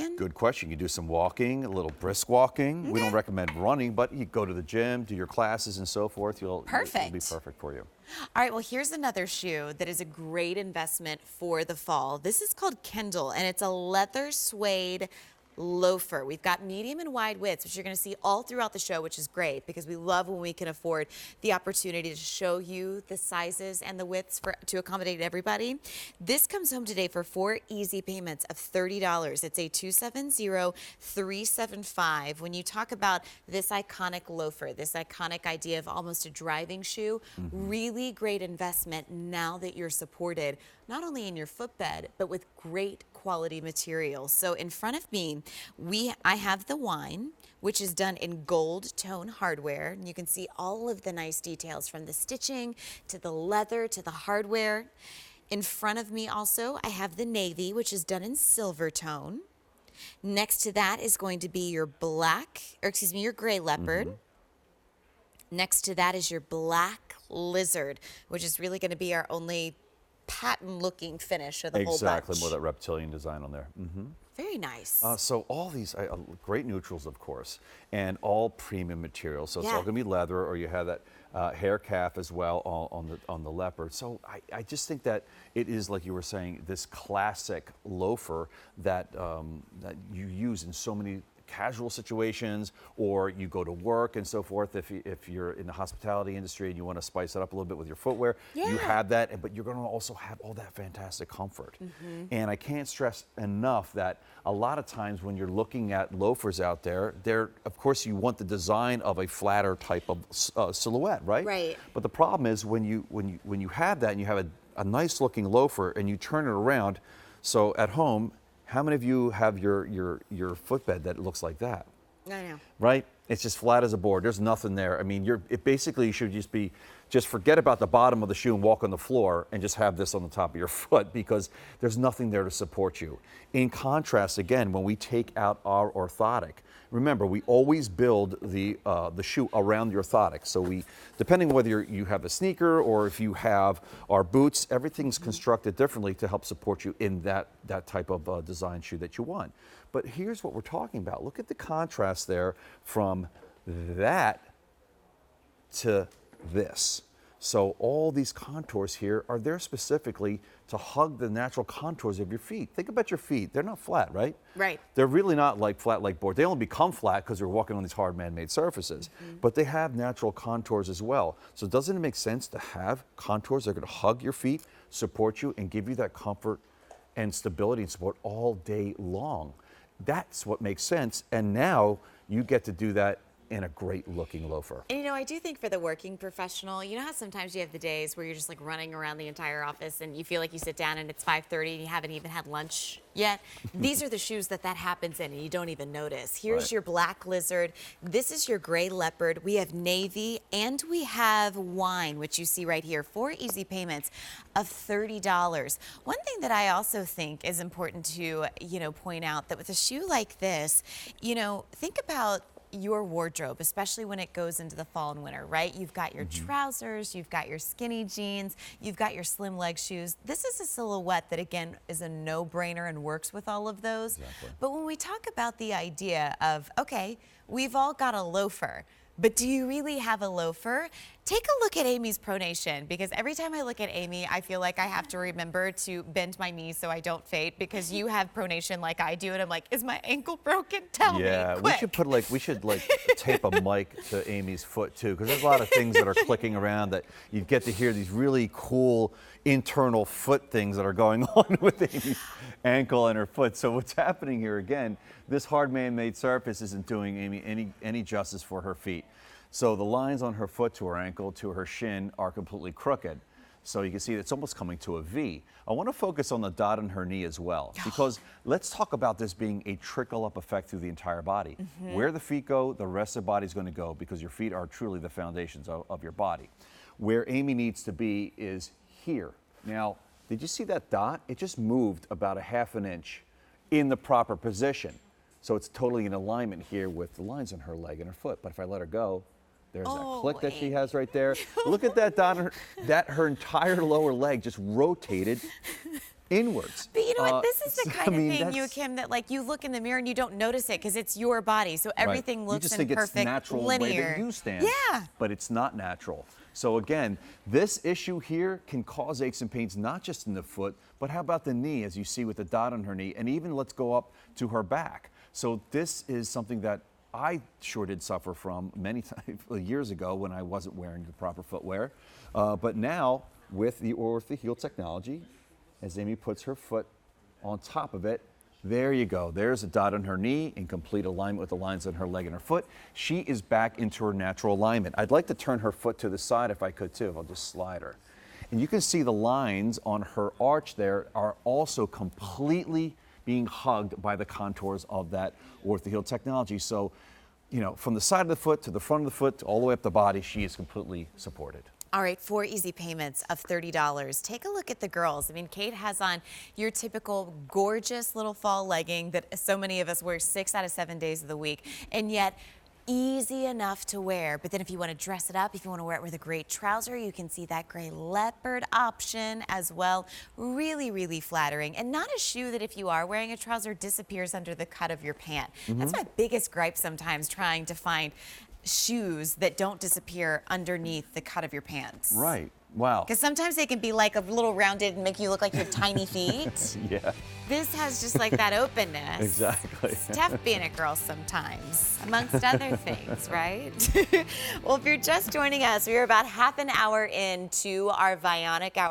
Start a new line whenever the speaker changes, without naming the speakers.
walking?
Good question. You do some walking, a little brisk walking.
Okay.
We don't recommend running, but you go to the gym, do your classes and so forth. It'll be perfect for you.
All right, well, here's another shoe that is a great investment for the fall. This is called Kendall, and it's a leather suede loafer. We've got medium and wide widths, which you're going to see all throughout the show, which is great because we love when we can afford the opportunity to show you the sizes and the widths to accommodate everybody. This comes home today for 4 easy payments of $30. It's a 270-375. When you talk about this iconic loafer, this iconic idea of almost a driving shoe, really great investment now that you're supported not only in your footbed, but with great quality materials. So in front of me, I have the wine, which is done in gold tone hardware. And you can see all of the nice details from the stitching to the leather to the hardware. In front of me also, I have the navy, which is done in silver tone. Next to that is going to be your your gray leopard. Next to that is your black lizard, which is really going to be our only patent-looking finish of the whole bunch.
Exactly, with that reptilian design on there.
Very nice.
So all these great neutrals, of course, and all premium materials. So it's all
Yeah.
going to be leather, or you have that hair calf as well on the leopard. So I just think that it is, like you were saying, this classic loafer that that you use in so many casual situations, or you go to work and so forth. If you're in the hospitality industry and you want to spice it up a little bit with your footwear, you have that, but you're going to also have all that fantastic comfort. And I can't stress enough that a lot of times when you're looking at loafers out there, of course you want the design of a flatter type of silhouette, right?
Right.
But the problem is when you have that and you have a nice looking loafer and you turn it around, so at home, how many of you have your footbed that looks like that?
I know.
Right? It's just flat as a board. There's nothing there. I mean, it basically should just forget about the bottom of the shoe and walk on the floor and just have this on the top of your foot, because there's nothing there to support you. In contrast, again, when we take out our orthotic, remember, we always build the shoe around the orthotic. So depending whether you have a sneaker or if you have our boots, everything's constructed differently to help support you in that type of design shoe that you want. But here's what we're talking about. Look at the contrast there from that to this. So all these contours here are there specifically to hug the natural contours of your feet. Think about your feet. They're not flat, right?
Right.
They're really not like flat like board. They only become flat because we're walking on these hard man-made surfaces. But they have natural contours as well. So doesn't it make sense to have contours that are going to hug your feet, support you, and give you that comfort and stability and support all day long? That's what makes sense. And now you get to do that in a great looking loafer.
And you know, I do think for the working professional, you know how sometimes you have the days where you're just like running around the entire office and you feel like you sit down and it's 5:30 and you haven't even had lunch yet? These are the shoes that happens in and you don't even notice. Here's your black lizard. This is your gray leopard. We have navy and we have wine, which you see right here. 4 easy payments of $30. One thing that I also think is important to, point out that with a shoe like this, think about your wardrobe, especially when it goes into the fall and winter, right? You've got your trousers, you've got your skinny jeans, you've got your slim leg shoes. This is a silhouette that, again, is a no-brainer and works with all of those.
Exactly.
But when we talk about the idea of, okay, we've all got a loafer, but do you really have a loafer? Take a look at Amy's pronation, because every time I look at Amy, I feel like I have to remember to bend my knees so I don't faint, because you have pronation like I do, and I'm like, is my ankle broken? Tell me, quick.
we should tape a mic to Amy's foot too, because there's a lot of things that are clicking around that you get to hear these really cool internal foot things that are going on with Amy's ankle and her foot. So what's happening here again? This hard man-made surface isn't doing Amy any justice for her feet. So the lines on her foot to her ankle to her shin are completely crooked. So you can see it's almost coming to a V. I want to focus on the dot on her knee as well, because let's talk about this being a trickle-up effect through the entire body. Where the feet go, the rest of the body is going to go, because your feet are truly the foundations of your body. Where Amy needs to be is here. Now, did you see that dot? It just moved about a ½ inch in the proper position. So it's totally in alignment here with the lines on her leg and her foot. But if I let her go, there's that click that she has right there. Look at that dot. Her entire lower leg just rotated inwards.
But you know what? This is the kind of thing,
that's-
Kim, that like you look in the mirror and you don't notice it because it's your body. So everything
You
looks
just
in
think
perfect
it's natural
linear.
way that you stand.
Yeah.
But it's not natural. So again, this issue here can cause aches and pains not just in the foot, but how about the knee, as you see with the dot on her knee, and even let's go up to her back. So this is something that I sure did suffer from many times years ago when I wasn't wearing the proper footwear. But now with the Ortho-Heel technology, as Amy puts her foot on top of it, there you go. There's a dot on her knee in complete alignment with the lines on her leg and her foot. She is back into her natural alignment. I'd like to turn her foot to the side if I could too. I'll just slide her. And you can see the lines on her arch there are also completely being hugged by the contours of that Ortho-Heel technology. So, you know, from the side of the foot to the front of the foot, all the way up the body, she is completely supported.
All right, 4 easy payments of $30. Take a look at the girls. I mean, Kate has on your typical gorgeous little fall legging that so many of us wear 6 out of 7 days of the week, and yet easy enough to wear. But then if you want to dress it up, if you want to wear it with a great trouser, you can see that gray leopard option as well. Really, really flattering. And not a shoe that if you are wearing a trouser disappears under the cut of your pant. That's my biggest gripe sometimes, trying to find shoes that don't disappear underneath the cut of your pants.
Right. Wow.
Because sometimes they can be like a little rounded and make you look like you have tiny feet.
Yeah.
This has just like that openness.
Exactly.
It's tough being a girl sometimes, amongst other things, right? Well, if you're just joining us, we're about half an hour into our Vionic Hour.